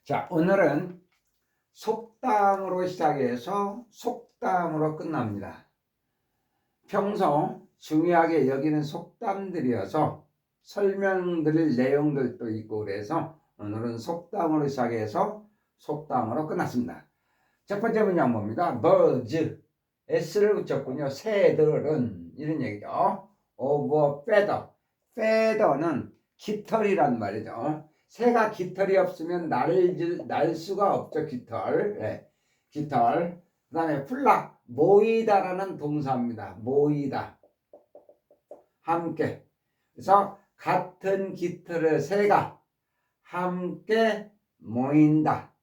자, 오늘은 속담으로 시작해서 속담으로 끝납니다. 평소 중요하게 여기는 속담들이어서 설명드릴 내용들도 있고 그래서 오늘은 속담으로 시작해서 속담으로 끝났습니다. 첫 번째 문장 봅니다. birds, s를 붙였군요. 새들은 이런 얘기죠. of feather, feather는 깃털이란 말이죠. 새가 깃털이 없으면 날 수가 없죠. 깃털. 네. 깃털. 그 다음에 플락, 모이다라는 동사입니다. 모이다. 함께. 그래서 같은 깃털의 새가 함께 모인다.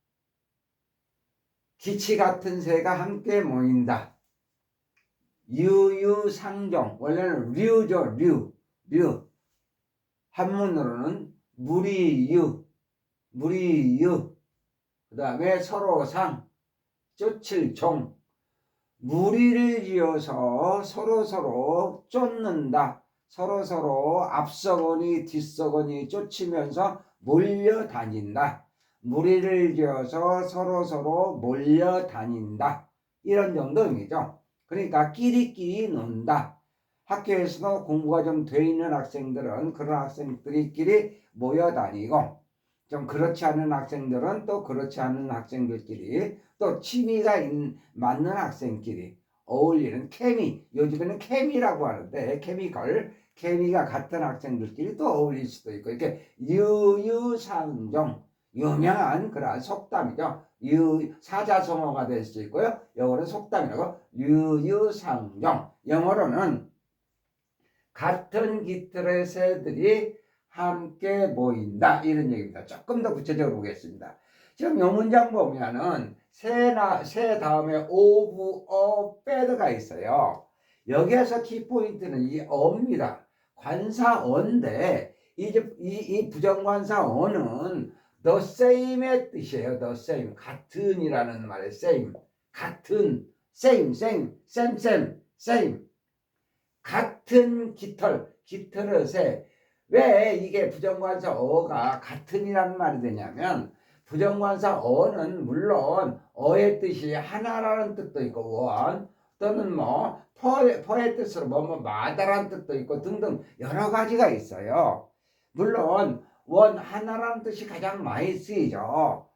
기치 같은 새가 함께 모인다. 유유상종. 원래는 류죠. 류. 한문으로는 무리유. 그 다음에 서로상. 쫓을 종. 무리를 지어서 서로 쫓는다. 서로 앞서거니 뒤서거니 쫓으면서 몰려다닌다. 무리를 지어서 서로 몰려다닌다. 이런 정도 의미죠. 그러니까 끼리끼리 논다. 학교에서도 공부가 좀 돼 있는 학생들은 그런 학생들끼리 모여다니고, 좀 그렇지 않은 학생들은 또 그렇지 않은 학생들끼리, 또 취미가 맞는 학생끼리 어울리는 케미, 요즘에는 케미라고 하는데 케미가 같은 학생들끼리 또 어울릴 수도 있고, 이렇게 유유상종, 유명한 그러한 속담이죠. 사자성어가 될 수 있고요. 영어로는 속담이라고. 유유상종. 영어로는 같은 깃털의 새들이 함께 모인다. 이런 얘기입니다. 조금 더 구체적으로 보겠습니다. 지금 이 문장 보면은 새 다음에 of, feather가 있어요. 여기에서 키포인트는 이 어입니다. 관사어인데 이 부정관사 어는 the same의 뜻이에요. the same. 같은이라는 말의 same. 같은. same. 같은 깃털의 새. 왜 이게 부정관사 어가 같은이라는 말이 되냐면, 부정관사 어는 물론 어의 뜻이 하나라는 뜻도 있고 원, 또는 퍼의 뜻으로 마다라는 뜻도 있고 등등 여러 가지가 있어요. 물론 원 하나라는 뜻이 가장 많이 쓰이죠.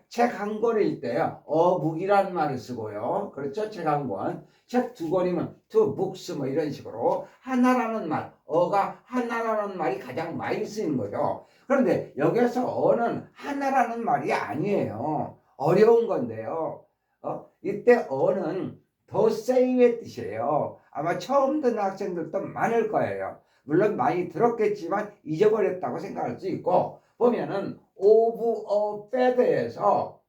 책 한 권일 때요, 어북이라는 말을 쓰고요. 그렇죠? 책 한 권. 책 두 권이면 two books 이런 식으로 하나라는 말, 어가 하나라는 말이 가장 많이 쓰이는 거죠. 그런데 여기서 어는 하나라는 말이 아니에요. 어려운 건데요. 이때 어는 the same의 뜻이에요. 아마 처음 듣는 학생들도 많을 거예요. 물론 많이 들었겠지만 잊어버렸다고 생각할 수 있고, 보면은 of a feather에서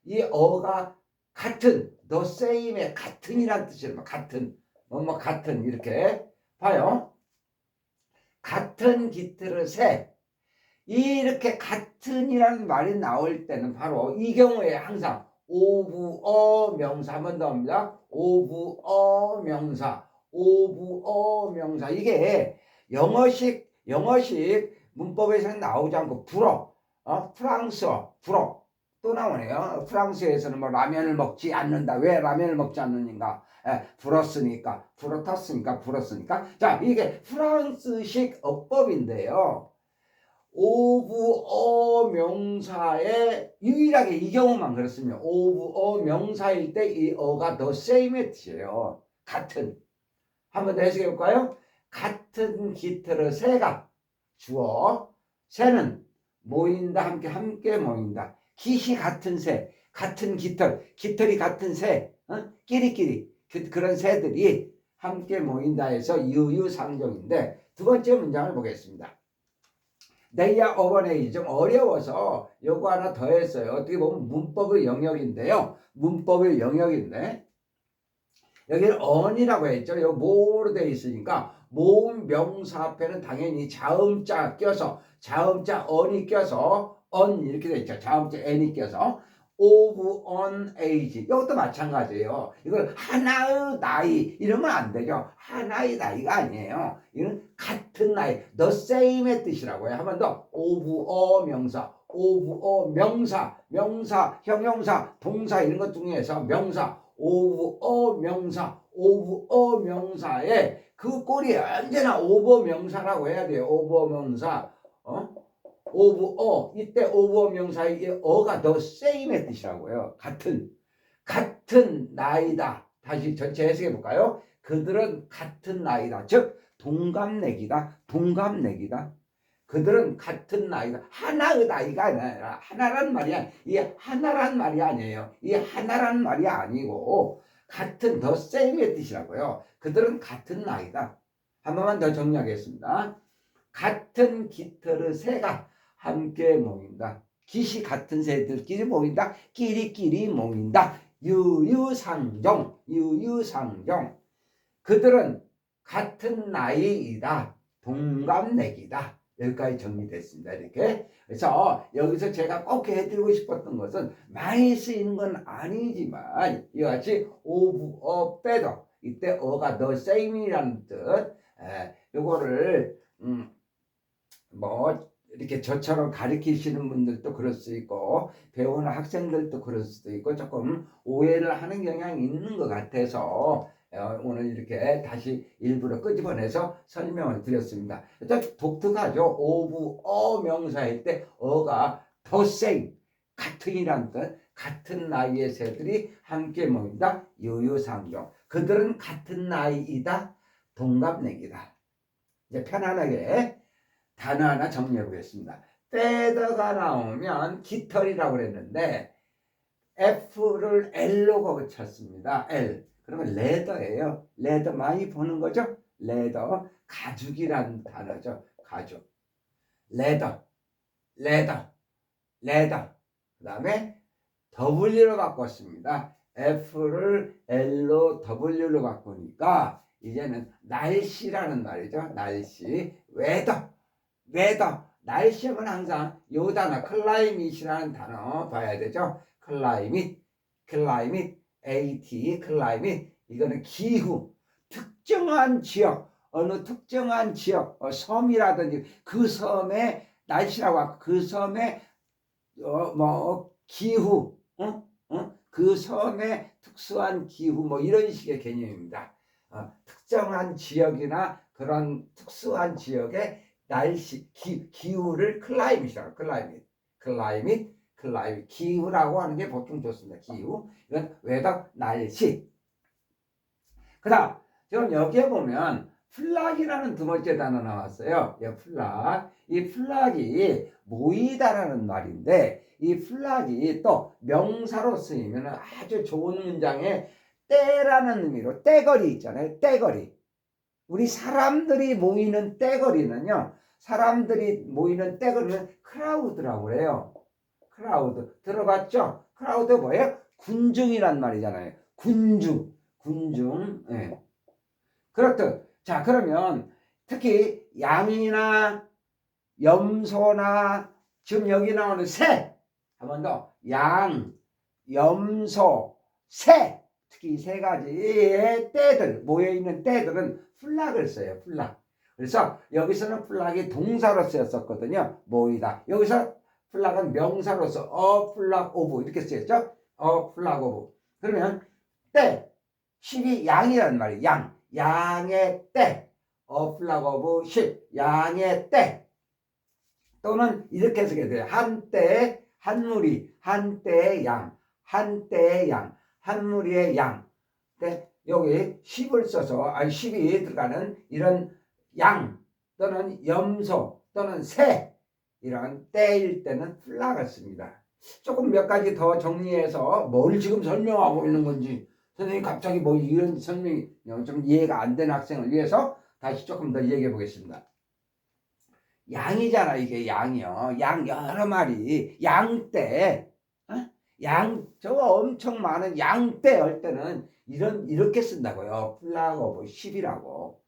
이 어가 같은, the same의 같은이란 뜻이에요. 같은, 같은 이렇게 봐요. 같은 깃털의 새. 이렇게 같은이라는 말이 나올 때는 바로 이 경우에 항상 of a 명사, 한 번 더 합니다. of a 명사. 이게 영어식 문법에서는 나오지 않고 프랑스어 또 나오네요. 프랑스에서는 라면을 먹지 않는다. 왜 라면을 먹지 않느냐? 불었으니까. 자, 이게 프랑스식 어법인데요. of a 명사의 유일하게 이 경우만 그렇습니다. of a 명사일 때 이 어가 the same의 뜻이에요. 같은. 한 번 더 해석해 볼까요? 같은 깃털의 새가 주어, 새는 모인다, 함께 모인다. 깃이 같은 새, 같은 깃털이 같은 새, 끼리끼리 그런 새들이 함께 모인다 해서 유유상종인데, 두 번째 문장을 보겠습니다. They are of an age. 좀 어려워서 요거 하나 더 했어요. 어떻게 보면 문법의 영역인데요. 여기는 on이라고 했죠. 여기 mo로 되어 있으니까 모음 명사 앞에는 당연히 자음자 on이 껴서 on 이렇게 되어 있죠. 자음자 n이 껴서 of an age. 이것도 마찬가지예요. 이걸 하나의 나이 이러면 안 되죠. 하나의 나이가 아니에요. 이건 같은 나이, the same의 뜻이라고 해요. 한 번 더, of a 명사, of 명사, 형용사, 동사 이런 것 중에서 명사, of 명사에 그 꼴이 언제나 of 명사라고 해야 돼요. of 명사. 이때 of 명사의 어가 the same의 뜻이라고요. 같은 나이다. 다시 전체 해석해 볼까요? 그들은 같은 나이다. 즉 동갑내기다. 그들은 같은 나이다. 하나의 나이가 아니라 하나란 말이야. 이게 하나란 말이 아니에요. 이 하나란 말이 아니고 같은 the same의 뜻이라고요. 그들은 같은 나이다. 한 번만 더 정리하겠습니다. 같은 깃털의 새가 함께 모인다. 깃이 같은 새들끼리 모인다. 끼리끼리 모인다. 유유상종. 그들은 같은 나이이다. 동갑내기다. 여기까지 정리됐습니다. 이렇게. 그래서 여기서 제가 꼭 해드리고 싶었던 것은 많이 쓰이는 건 아니지만 이같이 of, better. 이때 어가 the same이라는 뜻. 요거를 뭐 이렇게 저처럼 가르치시는 분들도 그럴 수 있고 배우는 학생들도 그럴 수도 있고 조금 오해를 하는 경향이 있는 것 같아서 오늘 이렇게 다시 일부러 끄집어내서 설명을 드렸습니다. 일단 독특하죠. of 명사일 때 어가 the same 같은이란 뜻, 같은 나이의 새들이 함께 모인다. 유유상종. 그들은 같은 나이이다. 동갑내기다. 이제 편안하게 단어 하나 정리해 보겠습니다. feather가 나오면 깃털이라고 그랬는데 F를 L로 거쳤습니다. L. 그러면 leather예요. leather 많이 보는 거죠? leather. 가죽이라는 단어죠. 가죽. leather. 그 다음에 W로 바꿨습니다. F를 L로 W로 바꾸니까 이제는 날씨라는 말이죠. 날씨. weather. 날씨하면 항상 요 단어 climate이라는 단어 봐야 되죠. climate, climate. 이거는 기후, 특정한 지역, 어느 특정한 지역, 섬이라든지 그 섬의 날씨라고 하고 그 섬의 기후, 그 섬의 특수한 기후 뭐 이런 식의 개념입니다. 특정한 지역이나 그런 특수한 지역의 날씨, 기후를 클라이밋이라고. 클라이밋. 기후라고 하는 게 보통 좋습니다. 기후. 이건 외덕, 날씨. 그 다음, 지금 여기에 보면 플락이라는 두 번째 단어 나왔어요. 플락. 이 플락이 모이다라는 말인데 이 플락이 또 명사로 쓰이면 아주 좋은 문장에 때라는 의미로 떼거리 있잖아요. 떼거리. 우리 사람들이 모이는 떼거리는요. 크라우드라고 그래요. 크라우드. 들어봤죠? 크라우드 뭐예요? 군중이란 말이잖아요. 군중. 예. 그렇듯. 자, 그러면 특히 양이나 염소나 지금 여기 나오는 새. 한 번 더. 양, 염소, 새. 특히 이 세 가지의 떼들, 모여있는 떼들은 플락을 써요. 플락. 그래서 여기서는 플락이 동사로 쓰였었거든요. 모이다. 여기서 플락은 명사로서 플락 오브 이렇게 쓰였죠. 플락 오브. 그러면 떼, 십이 양이란 말이에요. 양의 떼. 플락 오브 십. 양의 떼. 또는 이렇게 쓰게 돼요. 한때 한 무리, 한때의 양, 한 무리의 양. 근데 여기 10을 써서 10이 들어가는 이런 양 또는 염소 또는 새 이런 때일 때는 플락을 씁니다. 조금 몇 가지 더 정리해서 뭘 지금 설명하고 있는 건지 선생님 갑자기 뭐 이런 설명이 좀 이해가 안 되는 학생을 위해서 다시 조금 더 얘기해 보겠습니다. 양이잖아. 이게 양이요. 양 여러 마리. 양떼. 저거 엄청 많은 양떼 할 때는 이렇게 쓴다고요. 플락 오브 10이라고.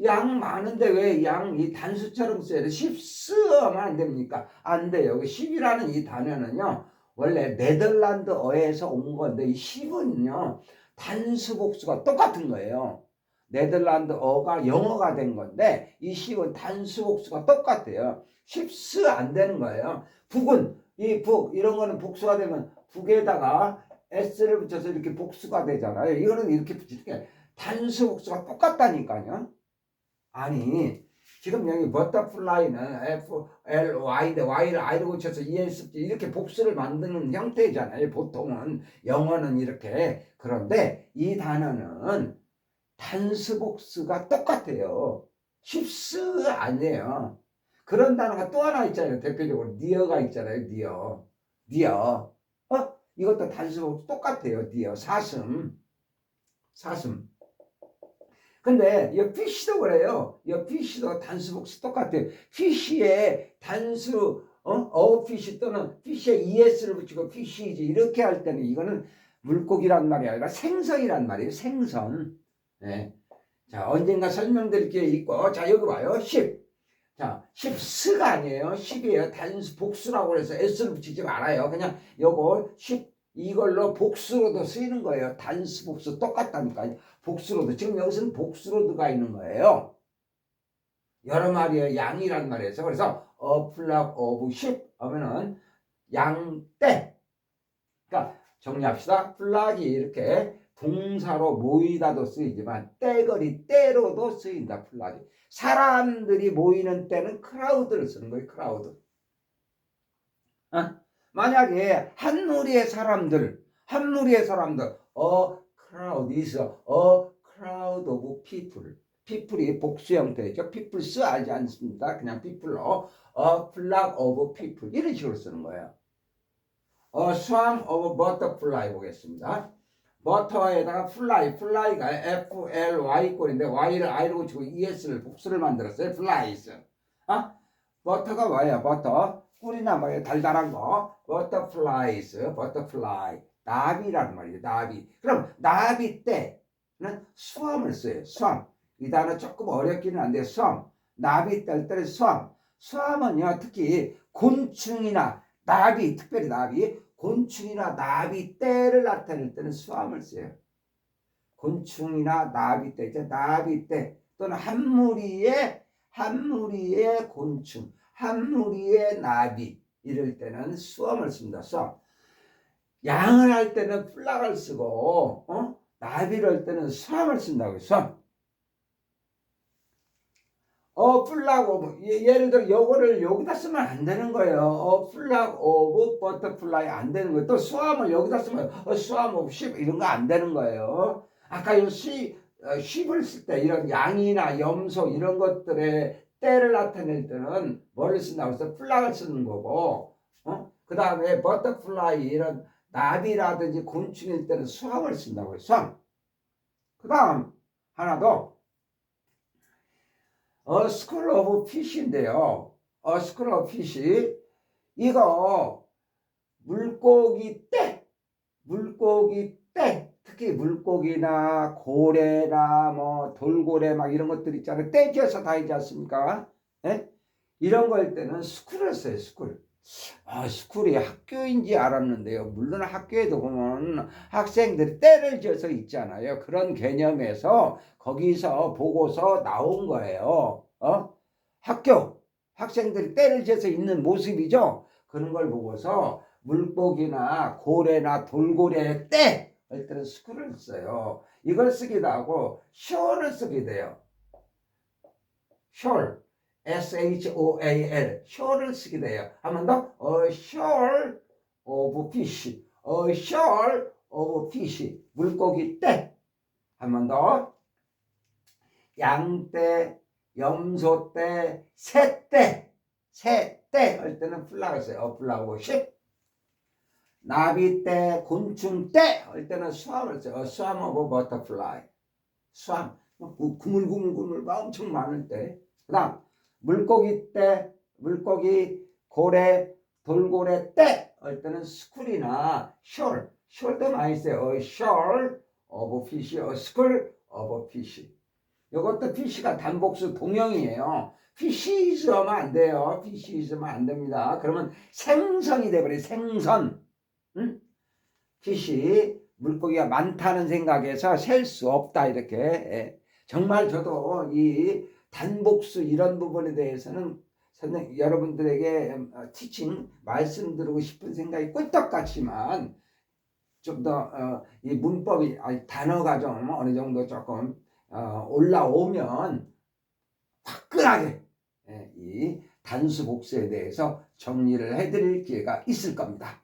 양 많은데 왜 양 이 단수처럼 써야 돼? 10 쓰면 안 됩니까? 안 돼요. 10이라는 이 단어는요. 원래 네덜란드어에서 온 건데 이 10은요. 단수 복수가 똑같은 거예요. 네덜란드어가 영어가 된 건데 이 10은 단수 복수가 똑같아요. 10스 안 되는 거예요. 북은 이 북 이런 거는 복수가 되면 북에다가 s를 붙여서 이렇게 복수가 되잖아요. 이거는 이렇게 붙이는 게 단수 복수가 똑같다니까요. 아니 지금 여기 버터플라이는 F, L, Y인데 Y를 I로 고쳐서 ES 이렇게 복수를 만드는 형태잖아요. 보통은 영어는 이렇게. 그런데 이 단어는 단수 복수가 똑같아요. 쉽스 아니에요. 그런 단어가 또 하나 있잖아요. 대표적으로 니어가 있잖아요. 니어. 이것도 단수 복수 똑같아요. 니어. 사슴. 근데 이 피쉬도 그래요. 이 피쉬도 단수 복수 똑같아요. 피쉬의 단수 피쉬 또는 피쉬에 es를 붙이고 피쉬이지 이렇게 할 때는 이거는 물고기란 말이 아니라 생선이란 말이에요. 생선. 네. 자, 언젠가 설명드릴 게 있고, 자, 여기 봐요. 10. 자, 10스가 아니에요. 10이에요. 단수 복수라고 해서 s를 붙이지 말아요. 그냥 요거 10 이걸로 복수로도 쓰이는 거예요. 단수 복수 똑같다니까요. 복수로도. 지금 여기서는 복수로드가 있는 거예요. 여러 마리의 양이란 말이에요. 그래서 a flock of sheep 하면은 양떼. 그러니까 정리합시다. flock이 이렇게 동사로 모이다도 쓰이지만 떼거리 떼로도 쓰인다. 플락이. 사람들이 모이는 때는 크라우드를 쓰는 거예요. 크라우드. 만약에 한 무리의 사람들 crowd is a crowd of people. people이 복수 형태죠. peoples 알지 않습니다. 그냥 people로 a flock of people 이런 식으로 쓰는 거예요. a swarm of butterfly 보겠습니다. 버터에다가 플라이가 FLY 꼴인데 Y를 I로 고치고 ES를 복수를 만들었어요. 플라이스. 버터가 뭐예요? 버터. 꿀이나 뭐예요? 달달한 거. 버터플라이. 나비라는 말이에요. 나비. 그럼 나비 때는 수암을 써요. 수암. 이 단어 조금 어렵기는 한데 수암. 나비 때 때는 수암. 수암은요 특히 곤충이나 나비, 특별히 나비, 곤충이나 나비 떼를 나타낼 때는 수암을 써요. 곤충이나 나비 떼, 이제 나비 떼 또는 한 무리의 곤충, 한 무리의 나비 이럴 때는 수암을 씁니다. 수암. 양을 할 때는 플락을 쓰고, 나비를 할 때는 수암을 쓴다고요. 수암. 플락 오브 예를 들어 요거를 여기다 쓰면 안 되는 거예요. 플락 오브 버터플라이 안 되는 거예요. 또 수암을 여기다 쓰면 수암 오브 쉽 이런 거 안 되는 거예요. 아까 요 쉽을 쓸 때 이런 양이나 염소 이런 것들의 때를 나타낼 때는 뭐를 쓴다고 해서 플락을 쓰는 거고, 그 다음에 버터플라이 이런 나비라든지 곤충일 때는 수암을 쓴다고요. 수암. 그 다음 하나 더. school of fish인데요. school of fish. 이거 물고기 떼. 특히 물고기나 고래나 뭐 돌고래 막 이런 것들 있잖아요. 떼지어서 다니지 않습니까? 예? 이런 거일 때는 school을 써요. school. 스쿨이 학교인지 알았는데요. 물론 학교에도 보면 학생들이 때를 지어서 있잖아요. 그런 개념에서 거기서 보고서 나온 거예요. 학생들이 때를 지어서 있는 모습이죠. 그런 걸 보고서 물고기나 고래나 돌고래의 때 할 때는 스쿨을 써요. 이걸 쓰기도 하고 shore를 쓰게 돼요. shore. SHOAL, shore를 쓰게 돼요. 한 번 더, a shore of fish, a shore of fish, 물고기 떼. 한 번 더, 양떼, 염소떼, 새떼 할 때는 플락을 써요. 플락 오브 ship. 나비떼, 곤충떼 할 때는 swarm을 써요. swarm of butterfly. swarm, 구물구물 엄청 많을 때. 그 다음 물고기 떼, 물고기, 고래, 돌고래 떼 할 때는 스쿨이나 shore도 많이 써요. A shore of fish, a school of fish. 이것도 fish가 단복수 동형이에요. fishes 하면 안 돼요. fishes 하면 안 됩니다. 그러면 생선이 돼버려요. 생선. fish, 물고기가 많다는 생각에서 셀 수 없다 이렇게. 정말 저도 이 단복수 이런 부분에 대해서는 여러분들에게 티칭 말씀드리고 싶은 생각이 꿀떡같지만 좀 더 이 문법이 단어가 좀 어느 정도 조금 올라오면 화끈하게 이 단수 복수에 대해서 정리를 해드릴 기회가 있을 겁니다.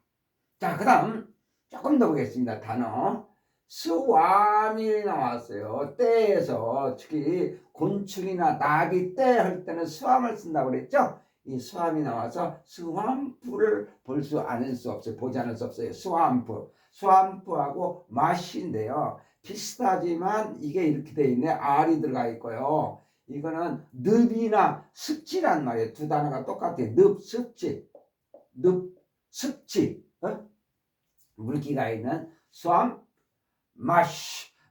자, 그 다음 조금 더 보겠습니다. 단어 스와밀이 나왔어요. 떼에서 특히 곤충이나 나비 떼 할 때는 스왑을 쓴다고 그랬죠. 이 스왑이 나와서 스왑프를 볼 수 않을 수 없어요. 보지 않을 수 없어요. 스왑프하고 맛인데요. 비슷하지만 이게 이렇게 돼 있네. R이 들어가 있고요. 이거는 늪이나 습지란 말이에요. 두 단어가 똑같아요. 늪, 습지. 늪, 습지. 물기가 있는 스왑,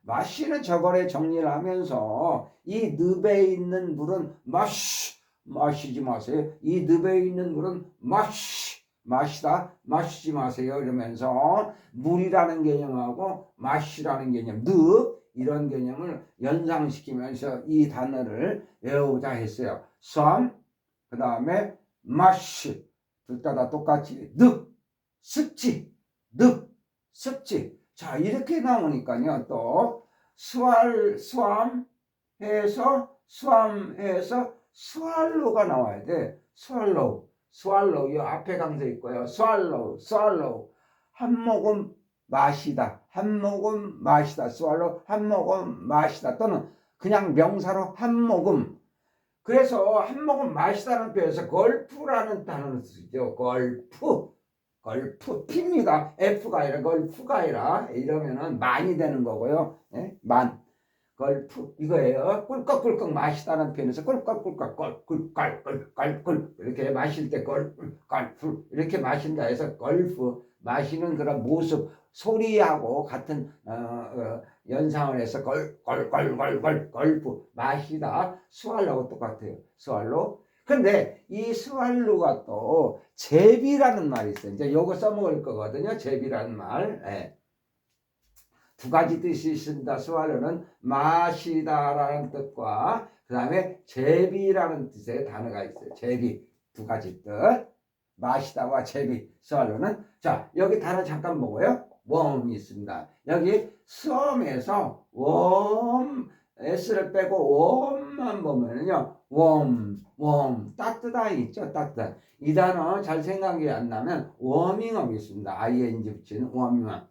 마시는 저거래 정리를 하면서 이 늪에 있는 물은 마시지 마세요. 이 늪에 있는 물은 마시지 마세요. 이러면서 물이라는 개념하고 마시라는 개념, 늪 이런 개념을 연상시키면서 이 단어를 외우자 했어요. 썸, 그 다음에 마시, 둘 다 똑같이 늪, 습지, 늪, 습지. 자, 이렇게 나오니까요. 또 스왑 해서 스왈로가 나와야 돼. 스왈로우 이 앞에 강세 있고요. 스왈로우 한 모금 마시다. 한 모금 마시다. 스왈로우 한 모금 마시다. 또는 그냥 명사로 한 모금. 그래서 한 모금 마시다는 표현에서 걸프라는 단어를 쓰죠. 걸프 P입니다. F가 아니라 걸프가 아니라 이러면은 많이 되는 거고요. 예? 걸프 이거예요. 꿀꺽꿀꺽 마시다는 표현에서 꿀꺽꿀꺽 꿀꿀꿀꿀꿀 이렇게 마실 때 걸프 이렇게 마신다 해서 걸프 마시는 그런 모습 소리하고 같은 연상을 해서 걸프 마시다 스왈로우 똑같아요. 스왈로. 근데 이 스왈로가 또 제비라는 말이 있어요. 이제 요거 써먹을 거거든요. 제비라는 말. 예. 두 가지 뜻이 있습니다. 스왈로는 마시다라는 뜻과 그 다음에 제비라는 뜻의 단어가 있어요. 제비 두 가지 뜻. 마시다와 제비. 스왈로는 자 여기 단어 잠깐 보고요. 웜이 있습니다. 여기 스엄에서 웜 S를 빼고 웜만 보면요. 웜 따뜻한 있죠. 따뜻한 이 단어 잘 생각이 안 나면 워밍업이 있습니다. ing 붙이는 워밍업.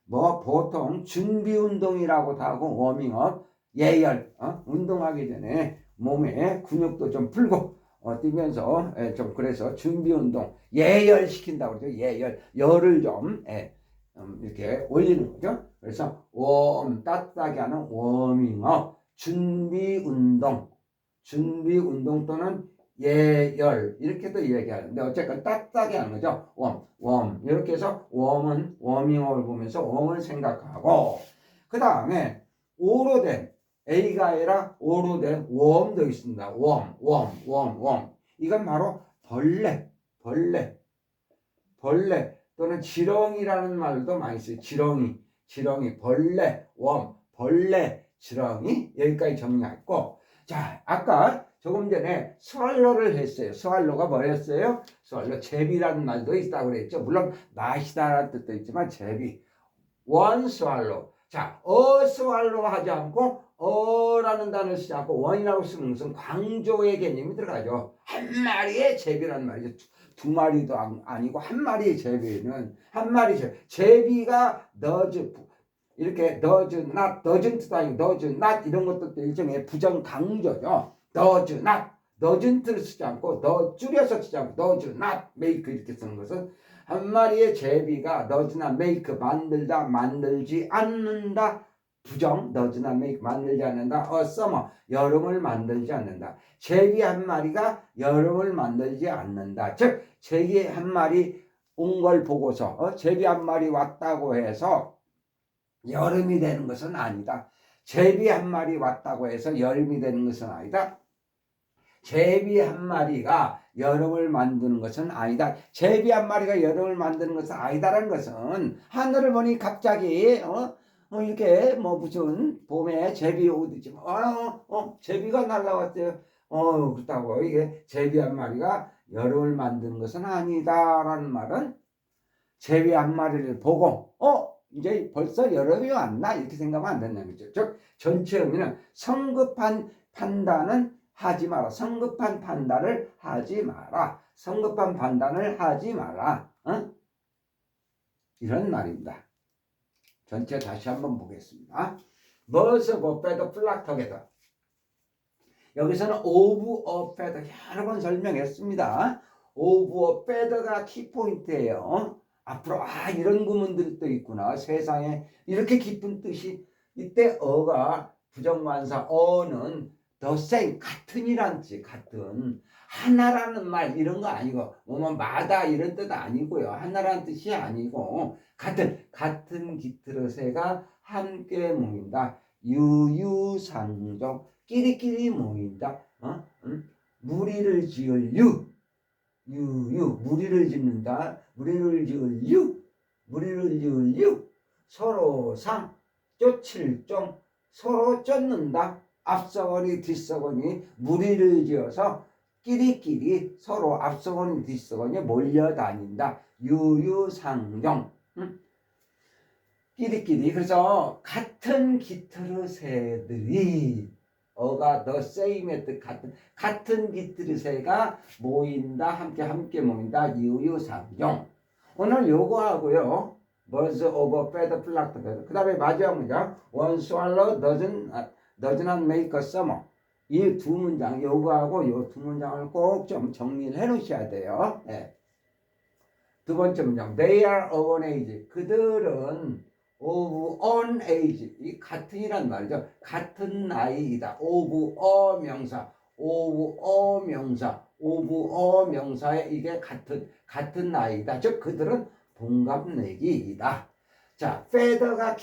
뭐 보통 준비운동이라고도 하고 워밍업 예열 운동하기 전에 몸에 근육도 좀 풀고 뛰면서 좀 그래서 준비운동 예열 시킨다고 그러죠. 예열 열을 좀 이렇게 올리는 거죠. 그래서 따뜻하게 하는 워밍업 준비운동 또는 예열 이렇게도 얘기하는데 어쨌건 따뜻하게 하는 거죠. 웜 이렇게 해서 웜은 워밍업을 보면서 웜을 생각하고 그 다음에 오로 된 A가 아니라 오로 된 웜도 있습니다. 웜 이건 바로 벌레 또는 지렁이라는 말도 많이 써요. 지렁이 벌레 벌레 지렁이 여기까지 정리했고 자 아까 조금 전에 스왈로를 했어요. 스왈로가 뭐였어요? 스왈로 제비라는 말도 있다고 그랬죠. 물론 마시다라는 뜻도 있지만 제비 원 스왈로. 자 스왈로 하지 않고 라는 단어를 쓰지 않고 원이라고 쓰는 것은 광조의 개념이 들어가죠. 한 마리의 제비라는 말이죠. 두 마리도 아니고 한 마리의 제비는 한 마리 제비가 이렇게 doesn't 아니고 does not 이런 것도 일종의 부정 강조죠. does doesn't를 쓰지 않고 줄여서 쓰지 않고 does not make 이렇게 쓰는 것은 한 마리의 제비가 does not make 만들지 않는다. 부정 does not make 만들지 않는다. summer 여름을 만들지 않는다. 제비 한 마리가 여름을 만들지 않는다. 즉 제비 한 마리 온 걸 보고서 제비 한 마리 왔다고 해서 여름이 되는 것은 아니다. 제비 한 마리 왔다고 해서 여름이 되는 것은 아니다. 제비 한 마리가 여름을 만드는 것은 아니다. 제비 한 마리가 여름을 만드는 것은 아니다라는 것은 하늘을 보니 갑자기 이렇게 무슨 봄에 제비 오듯이 제비가 날라왔어요. 그렇다고 이게 제비 한 마리가 여름을 만드는 것은 아니다라는 말은 제비 한 마리를 보고 이제 벌써 여름이 왔나 이렇게 생각하면 안 된다는 거죠. 즉 전체 의미는 성급한 판단은 하지 마라. 성급한 판단을 하지 마라. 성급한 판단을 하지 마라. 이런 말입니다. 전체 다시 한번 보겠습니다. Birds of a feather flock together. 여기서는 of a feather 여러 번 설명했습니다. of a feather가 키포인트예요. 앞으로 이런 구문들이 또 있구나. 세상에 이렇게 깊은 뜻이. 이때 어가 부정관사 어는 the same 같은이란 뜻. 같은 하나라는 말 이런 거 아니고 마다 이런 뜻 아니고요. 하나라는 뜻이 아니고 같은 깃들어새가 함께 모인다. 유유상종 끼리끼리 모인다. 무리를 지을 무리를 짓는다. 무리를 지을 유 서로 상 쫓을 종 서로 쫓는다. 앞서거니 뒤서거니 무리를 지어서 끼리끼리 서로 앞서거니 뒤서거니 몰려다닌다. 유유상종 끼리끼리. 그래서 같은 깃털새들이 어가 the same의 뜻 같은 깃털새가 모인다. 함께 모인다. 유유상종. 오늘 요거하고요. Birds of a feather flock together. 그 다음에 마지막 문장 One swallow does not make a summer. 이 두 문장 요거하고 요 두 문장을 꼭 좀 정리를 해 놓으셔야 돼요. 네. 두 번째 문장 They are of an age. 그들은 of an age. 이 같은이란 말이죠. 같은 나이이다. of a 명사. of a 명사. of a 명사에 이게 같은 나이다. 즉 그들은 동갑내기이다. 자, feather가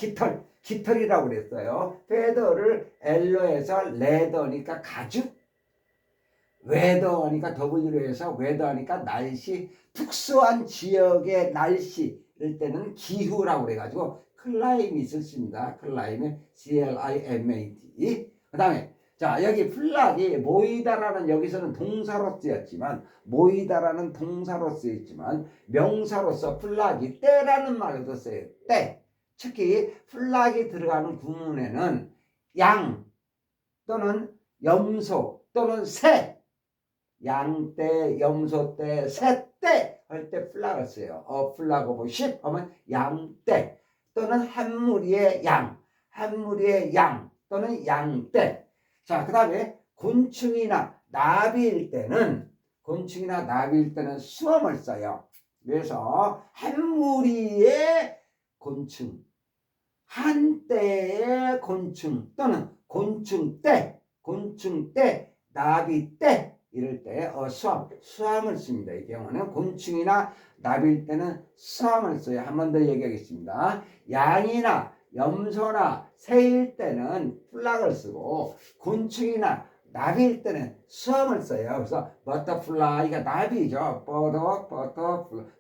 깃털이라고 그랬어요. feather를 L로해서 leather니까 가죽, weather니까 W로 해서 weather니까 날씨, 특수한 지역의 날씨 이럴 때는 기후라고 그래가지고 클라이밋을 씁니다. 클라이밋, CLIMAT. 그 다음에 자, 여기 플락이 모이다라는 여기서는 동사로 쓰였지만 모이다라는 동사로 쓰였지만 명사로서 플락이 때라는 말도 써요. 때. 특히 플락이 들어가는 구문에는 양 또는 염소 또는 새, 양떼, 염소떼, 새떼 할 때 플락을 써요. 플락 오브 십 하면 양떼 또는 한 무리의 양 또는 양떼. 자, 그 다음에 곤충이나 나비일 때는 수음을 써요. 그래서 한 무리의 곤충, 한때의 곤충 또는 곤충떼, 나비떼 이럴 때 수함을 씁니다. 이 경우는 곤충이나 나비일 때는 수함을 써요. 한 번 더 얘기하겠습니다. 양이나 염소나 새일 때는 플락을 쓰고 곤충이나 나비일 때는 수음을 써요. 그래서 버터플라이가 나비죠.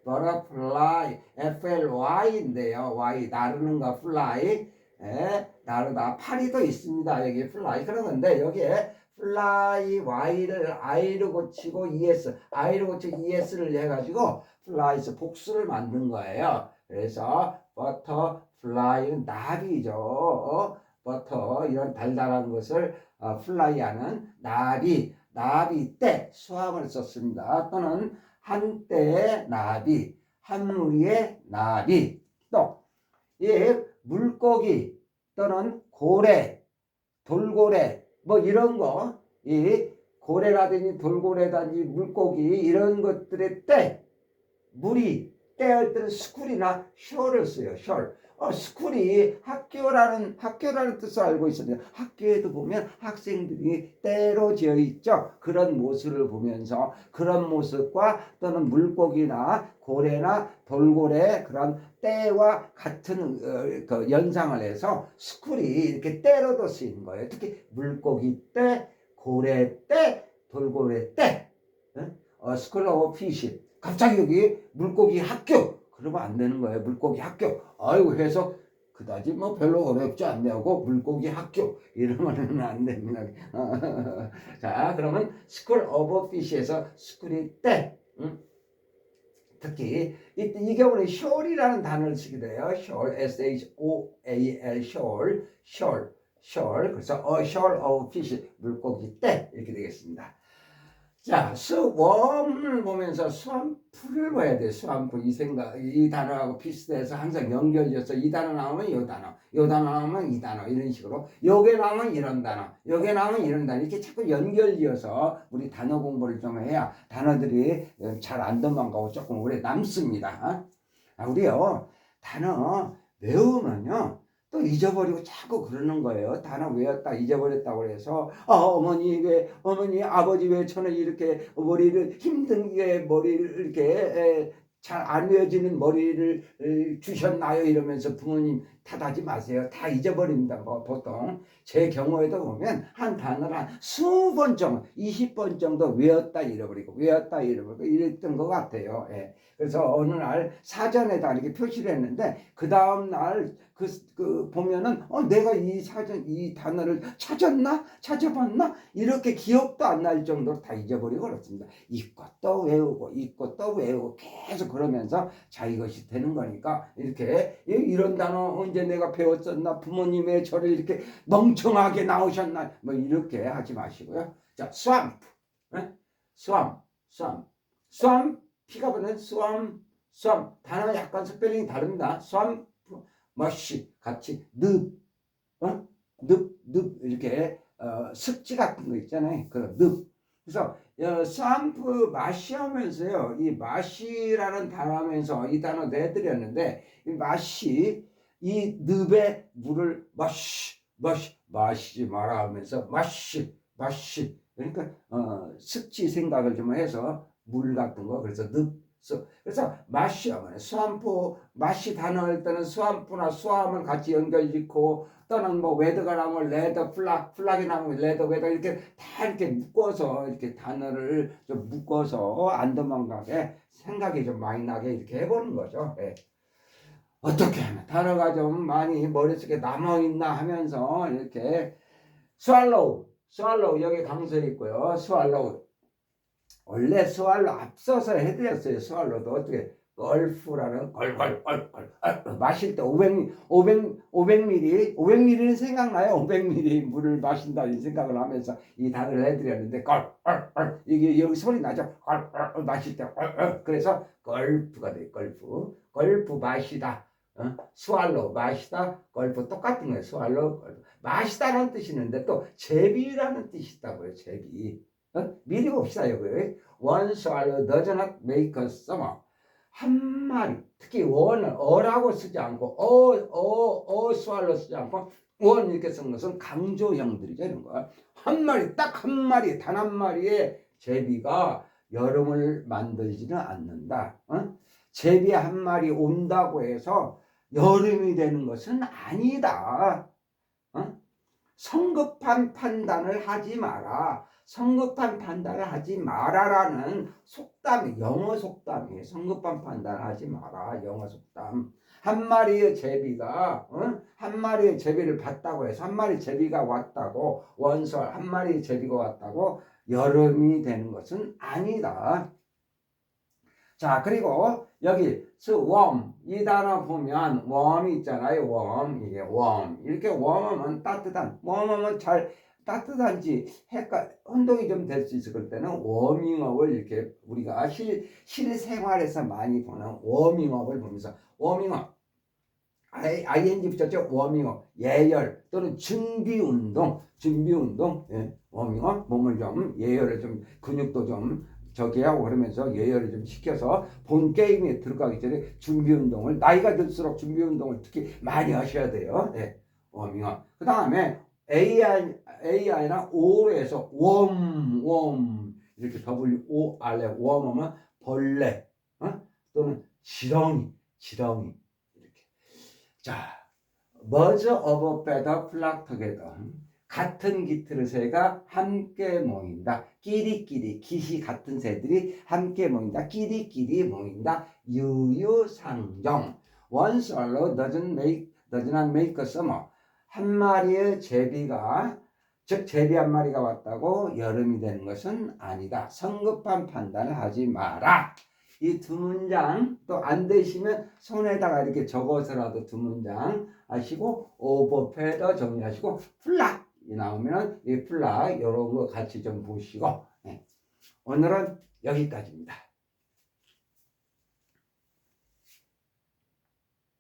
버터플라이 FLY인데요. Y 나르는 거 플라이. 나르다. 파리도 있습니다. 여기 플라이. 그런 건데 여기에 플라이 Y를 I로 고치고 ES를 해가지고 플라이에서 복수를 만든 거예요. 그래서 버터플라이는 나비죠. 버터 이런 달달한 것을 플라이하는 나비떼 수함을 썼습니다. 또는 한때의 나비, 한 무리의 나비. 또 이 물고기 또는 고래, 돌고래 뭐 이런 거, 이 고래라든지 돌고래라든지 물고기 이런 것들의 때, 물이 때할 때는 스쿨이나 숄을 써요. 숄. 스쿨이 학교라는 뜻을 알고 있었는데 학교에도 보면 학생들이 때로 지어 있죠. 그런 모습을 보면서 그런 모습과 또는 물고기나 고래나 돌고래 그런 때와 같은 그 연상을 해서 스쿨이 이렇게 때로도 쓰이는 거예요. 특히 물고기 때, 고래 때, 돌고래 때. 스쿨 오브 피쉬. 갑자기 여기 물고기 학교 그러면 안 되는 거예요. 물고기 학교. 아이고 해석 그다지 뭐 별로 어렵지 않냐고 물고기 학교 이러면은 안 됩니다. 자, 그러면 school of fish에서 school이 때, 특히 이 경우는 shoal이라는 단어를 쓰게 돼요. shoal, S-H-O-A-L, shoal, shoal, shoal. 그래서 a shoal of fish, 물고기 때 이렇게 되겠습니다. 자, 웜을 보면서 swam프를 봐야 돼. swamp 이 생각, 이 단어하고 비슷해서 항상 연결돼서 이 단어 나오면 이 단어, 이 단어 나오면 이 단어 이런 식으로 요게 나오면 이런 단어, 요게 나오면 이런 단어 이렇게 자꾸 연결지어서 우리 단어 공부를 좀 해야 단어들이 잘 안 도망가고 조금 오래 남습니다. 우리요 단어 외우면요. 또 잊어버리고 자꾸 그러는 거예요. 단어 외웠다 잊어버렸다고 해서 어머니 아버지 왜 저는 이렇게 머리를 힘든 게 머리를 이렇게 잘 안 외워지는 머리를 주셨나요? 이러면서 부모님 탓하지 마세요. 다 잊어버립니다. 뭐 보통 제 경우에도 보면 한 단어를 한 20번 정도 20번 정도 외웠다 잃어버리고 이랬던 것 같아요. 예. 그래서 어느 날 사전에다 이렇게 표시를 했는데 그 다음 날 보면은 내가 이 단어를 찾아봤나 이렇게 기억도 안 날 정도로 다 잊어버리고 그렇습니다. 이것도 외우고 계속 그러면서 자 이것이 되는 거니까 이렇게 이런 단어 언제 내가 배웠었나 부모님의 저를 이렇게 멍청하게 나오셨나 뭐 이렇게 하지 마시고요. 자 swamp, swamp 피가 붙는 swamp 단어 약간 스펠링이 다릅니다. swamp 머시 같이 늪 이렇게 습지 같은 거 있잖아요. 그 늪. 그래서 swamp 마시 하면서요. 이 마시라는 단어 하면서 이 단어 내드렸는데 이 마시 이 늪에 물을 마시지 마라 하면서 마시 그러니까 습지 생각을 좀 해서 물 같은 거 그래서 늪 그래서 마시 하면 스왑프 마시 단어 할 때는 스왑프나 스왑을 같이 연결짓고 또는 뭐 웨더가 나오면 레더 플락이 나오면 레더 웨더 이렇게 다 이렇게 묶어서 이렇게 단어를 좀 묶어서 안 도망가게 생각이 좀 많이 나게 이렇게 해보는 거죠. 예. 어떻게 하면 단어가 좀 많이 머릿속에 남아있나 하면서 이렇게 swallow 여기 강조해 있고요. swallow 원래 스왈로 앞서서 해드렸어요. 스왈로도 어떻게 걸프라는 걸걸 마실 때 500ml는 생각나요. 500ml 물을 마신다는 생각을 하면서 이 단어를 해드렸는데 이게 여기 소리 나죠. 마실 때 그래서 걸프가 돼요. 걸프 마시다. 스왈로 마시다 걸프 똑같은 거예요. 스왈로 걸프 마시다는 뜻이 있는데 또 제비라는 뜻이 있다고요. 제비 미리 봅시다. 여기 one swallow does not make a summer. 한 마리 특히 one을 어라고 쓰지 않고 swallow 쓰지 않고 one 이렇게 쓴 것은 강조형들이죠. 이런 거. 한 마리 딱 한 마리 단 한 마리의 제비가 여름을 만들지는 않는다. 제비 한 마리 온다고 해서 여름이 되는 것은 아니다. 성급한 판단을 하지 마라. 성급한 판단을 하지 마라라는 속담이 영어 속담이에요. 성급한 판단을 하지 마라. 영어 속담. 한 마리의 제비가 한 마리의 제비를 봤다고 해서 한 마리 제비가 왔다고 원설 한 마리의 제비가 왔다고 여름이 되는 것은 아니다. 자 그리고 여기 warm 이 단어 보면 warm이 있잖아요. warm 이게 warm 이렇게 warm하면 따뜻한 warm하면 잘 따뜻한지 혼동이 좀 될 수 있을 때는 워밍업을 이렇게 우리가 실생활에서 많이 보는 워밍업을 보면서 워밍업 ing 붙였죠. 워밍업 예열 또는 준비운동 예, 워밍업 몸을 좀 예열을 좀 근육도 좀 저기 하고 그러면서 예열을 좀 시켜서 본 게임에 들어가기 전에 준비운동을 나이가 들수록 준비운동을 특히 많이 하셔야 돼요. 네, 워밍업. 그 다음에 AI나 O로 해서 웜 이렇게 WOR에 웜하면 벌레 또는 지렁이 이렇게. 자, birds of a feather flock together. 같은 깃털의 새가 함께 모인다. 끼리끼리 깃이 같은 새들이 함께 모인다. 끼리끼리 모인다. 유유상종. One swallow does not make summer. 한 마리의 제비가 즉 제비 한 마리가 왔다고 여름이 되는 것은 아니다. 성급한 판단을 하지 마라. 이 두 문장 또 안 되시면 손에다가 이렇게 적어서라도 두 문장 하시고 오버패더 정리하시고 플락이 나오면 이 플락 이런 거 같이 좀 보시고 오늘은 여기까지입니다.